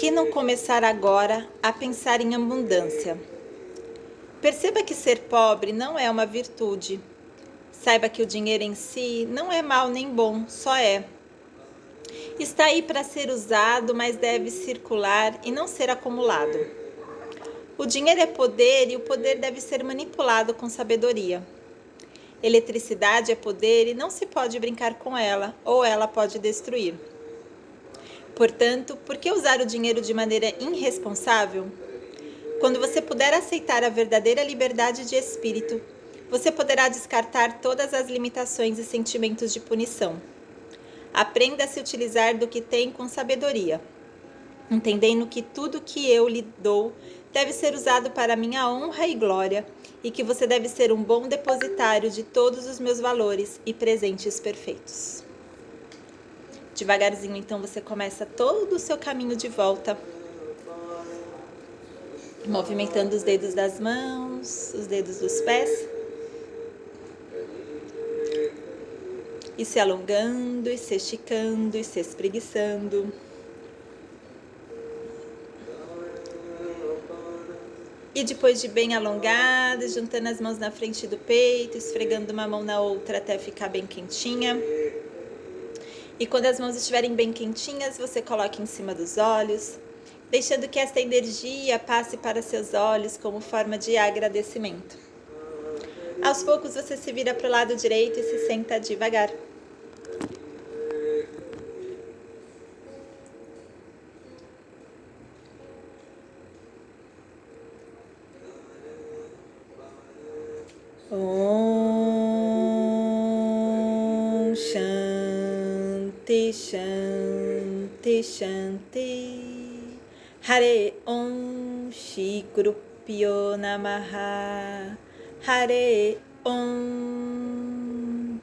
que não começar agora a pensar em abundância? Perceba que ser pobre não é uma virtude. Saiba que o dinheiro em si não é mal nem bom, só é. Está aí para ser usado, mas deve circular e não ser acumulado. O dinheiro é poder e o poder deve ser manipulado com sabedoria. Eletricidade é poder e não se pode brincar com ela, ou ela pode destruir. Portanto, por que usar o dinheiro de maneira irresponsável? Quando você puder aceitar a verdadeira liberdade de espírito, você poderá descartar todas as limitações e sentimentos de punição. Aprenda a se utilizar do que tem com sabedoria, entendendo que tudo que eu lhe dou deve ser usado para minha honra e glória, e que você deve ser um bom depositário de todos os meus valores e presentes perfeitos. Devagarzinho, então, você começa todo o seu caminho de volta, movimentando os dedos das mãos, os dedos dos pés, e se alongando, e se esticando, e se espreguiçando. E depois de bem alongada, juntando as mãos na frente do peito, esfregando uma mão na outra até ficar bem quentinha. E quando as mãos estiverem bem quentinhas, você coloca em cima dos olhos, deixando que esta energia passe para seus olhos como forma de agradecimento. Aos poucos você se vira para o lado direito e se senta devagar. Om Shanti Shanti Shanti Hare Om Shri Guru Pyo Namaha Hare Om.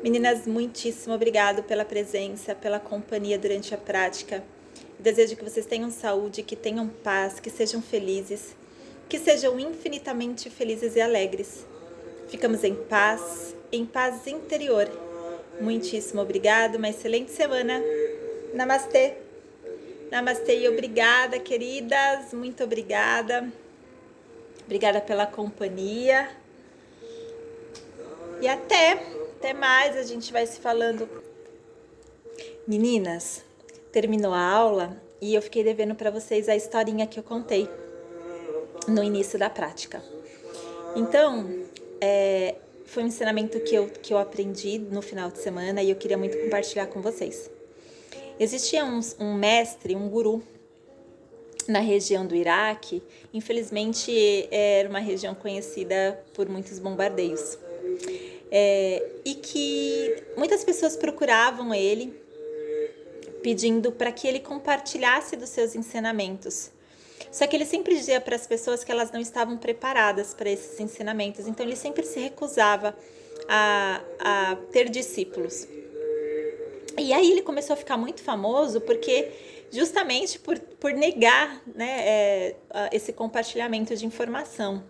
Meninas, muitíssimo obrigado pela presença, pela companhia durante a prática. Desejo que vocês tenham saúde, que tenham paz, que sejam felizes, que sejam infinitamente felizes e alegres. Ficamos em paz interior. Muitíssimo obrigado, uma excelente semana. Namastê. Namastê e obrigada, queridas. Muito obrigada. Obrigada pela companhia. E até mais, a gente vai se falando. Meninas, terminou a aula e eu fiquei devendo para vocês a historinha que eu contei no início da prática. Então, foi um ensinamento que eu aprendi no final de semana e eu queria muito compartilhar com vocês. Existia um mestre, um guru, na região do Iraque. Infelizmente, era uma região conhecida por muitos bombardeios. E que muitas pessoas procuravam ele, pedindo para que ele compartilhasse dos seus ensinamentos. Só que ele sempre dizia para as pessoas que elas não estavam preparadas para esses ensinamentos, então ele sempre se recusava a ter discípulos. E aí ele começou a ficar muito famoso porque justamente por negar, né, esse compartilhamento de informação.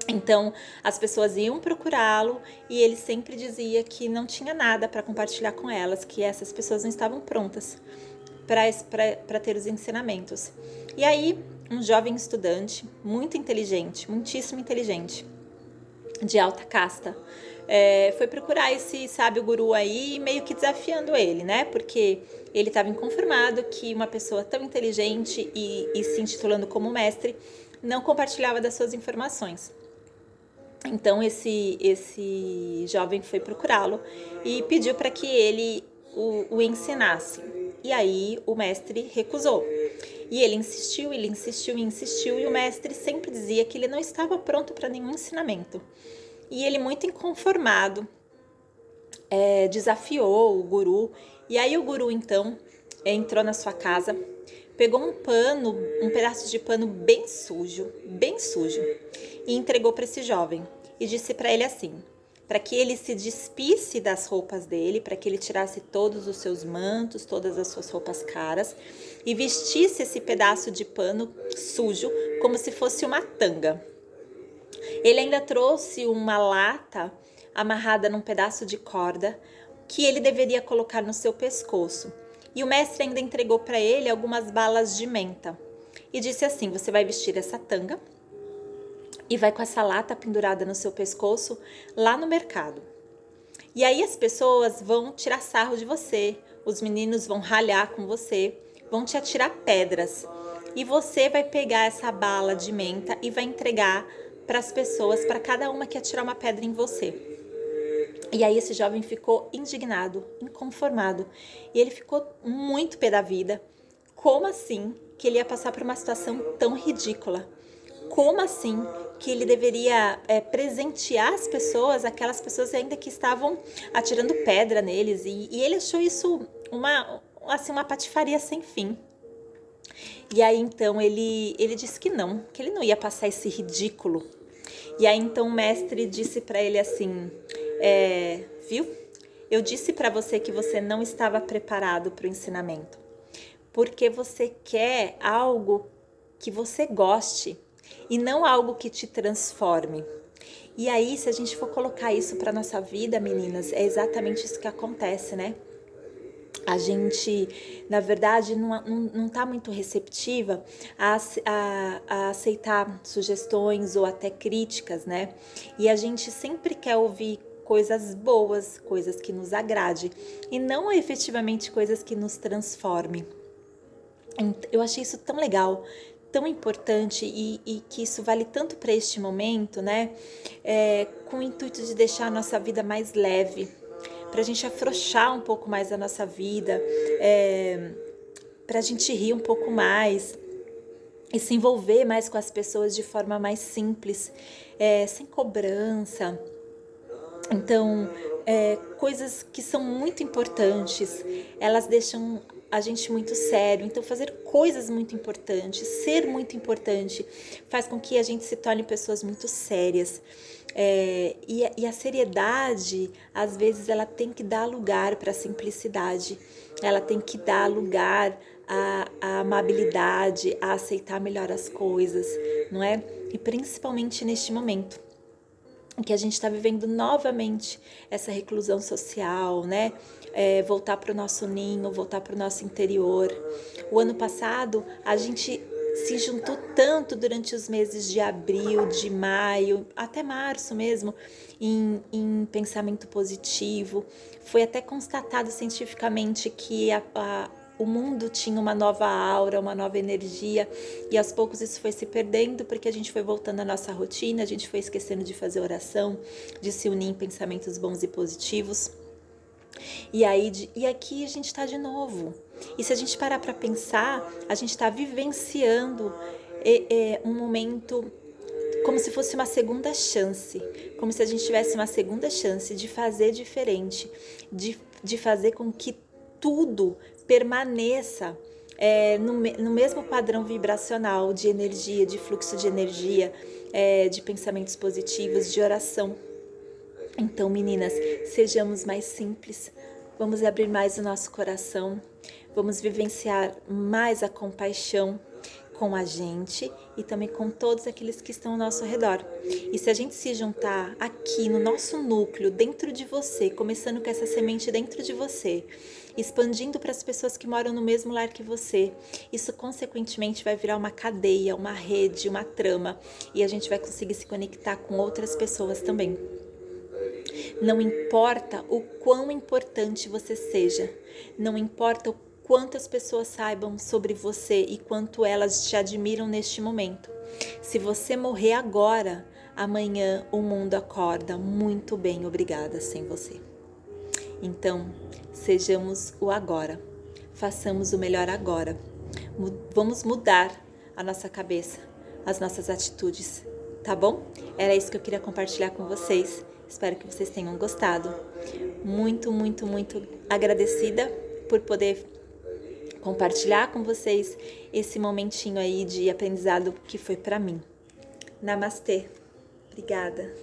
Então as pessoas iam procurá-lo e ele sempre dizia que não tinha nada para compartilhar com elas, que essas pessoas não estavam prontas para ter os ensinamentos. E aí, um jovem estudante, muito inteligente, muitíssimo inteligente, de alta casta, foi procurar esse sábio guru aí, meio que desafiando ele, né? Porque ele estava inconformado que uma pessoa tão inteligente e se intitulando como mestre não compartilhava das suas informações. Então, esse jovem foi procurá-lo e pediu para que ele o ensinasse. E aí o mestre recusou. E ele insistiu, e o mestre sempre dizia que ele não estava pronto para nenhum ensinamento. E ele, muito inconformado, desafiou o guru. E aí o guru, então, entrou na sua casa, pegou um pedaço de pano bem sujo, e entregou para esse jovem. E disse para ele assim: para que ele se despisse das roupas dele, para que ele tirasse todos os seus mantos, todas as suas roupas caras e vestisse esse pedaço de pano sujo como se fosse uma tanga. Ele ainda trouxe uma lata amarrada num pedaço de corda que ele deveria colocar no seu pescoço. E o mestre ainda entregou para ele algumas balas de menta e disse assim: você vai vestir essa tanga e vai com essa lata pendurada no seu pescoço lá no mercado. E aí as pessoas vão tirar sarro de você, os meninos vão ralhar com você, vão te atirar pedras. E você vai pegar essa bala de menta e vai entregar para as pessoas, para cada uma que atirar uma pedra em você. E aí esse jovem ficou indignado, inconformado. E ele ficou muito pé da vida. Como assim que ele ia passar por uma situação tão ridícula? Como assim que ele deveria presentear as pessoas, aquelas pessoas ainda que estavam atirando pedra neles? E ele achou isso uma patifaria sem fim. E aí então ele disse que ele não ia passar esse ridículo. E aí então o mestre disse para ele assim: viu? Eu disse para você que você não estava preparado para o ensinamento, porque você quer algo que você goste e não algo que te transforme. E aí, se a gente for colocar isso para nossa vida, meninas, é exatamente isso que acontece, né? A gente, na verdade, não tá muito receptiva a aceitar sugestões ou até críticas, né? E a gente sempre quer ouvir coisas boas, coisas que nos agrade, e não efetivamente coisas que nos transformem. Eu achei isso tão legal, tão importante e que isso vale tanto para este momento, né? Com o intuito de deixar a nossa vida mais leve, para a gente afrouxar um pouco mais a nossa vida, para a gente rir um pouco mais e se envolver mais com as pessoas de forma mais simples, sem cobrança. Então, coisas que são muito importantes, elas deixam a gente muito sério. Então, fazer coisas muito importantes, ser muito importante, faz com que a gente se torne pessoas muito sérias. E a seriedade, às vezes, ela tem que dar lugar para a simplicidade, ela tem que dar lugar à amabilidade, a aceitar melhor as coisas, não é? E principalmente neste momento que a gente está vivendo novamente essa reclusão social, né? Voltar para o nosso ninho, voltar para o nosso interior. O ano passado, a gente se juntou tanto durante os meses de abril, de maio, até março mesmo, em pensamento positivo. Foi até constatado cientificamente que o mundo tinha uma nova aura, uma nova energia, e aos poucos isso foi se perdendo porque a gente foi voltando à nossa rotina, a gente foi esquecendo de fazer oração, de se unir em pensamentos bons e positivos. E aqui a gente está de novo. E se a gente parar para pensar, a gente está vivenciando um momento como se fosse uma segunda chance, como se a gente tivesse uma segunda chance de fazer diferente, de fazer com que tudo permaneça no mesmo padrão vibracional de energia, de fluxo de energia, de pensamentos positivos, de oração. Então, meninas, sejamos mais simples, vamos abrir mais o nosso coração, vamos vivenciar mais a compaixão com a gente e também com todos aqueles que estão ao nosso redor. E se a gente se juntar aqui no nosso núcleo, dentro de você, começando com essa semente dentro de você, expandindo para as pessoas que moram no mesmo lar que você, isso consequentemente vai virar uma cadeia, uma rede, uma trama, e a gente vai conseguir se conectar com outras pessoas também. Não importa o quão importante você seja, não importa o quantas pessoas saibam sobre você e quanto elas te admiram neste momento. Se você morrer agora, amanhã o mundo acorda muito bem, obrigada, sem você. Então, sejamos o agora, façamos o melhor agora. Vamos mudar a nossa cabeça, as nossas atitudes, tá bom? Era isso que eu queria compartilhar com vocês. Espero que vocês tenham gostado. Muito, muito, muito agradecida por poder compartilhar com vocês esse momentinho aí de aprendizado que foi para mim. Namastê. Obrigada.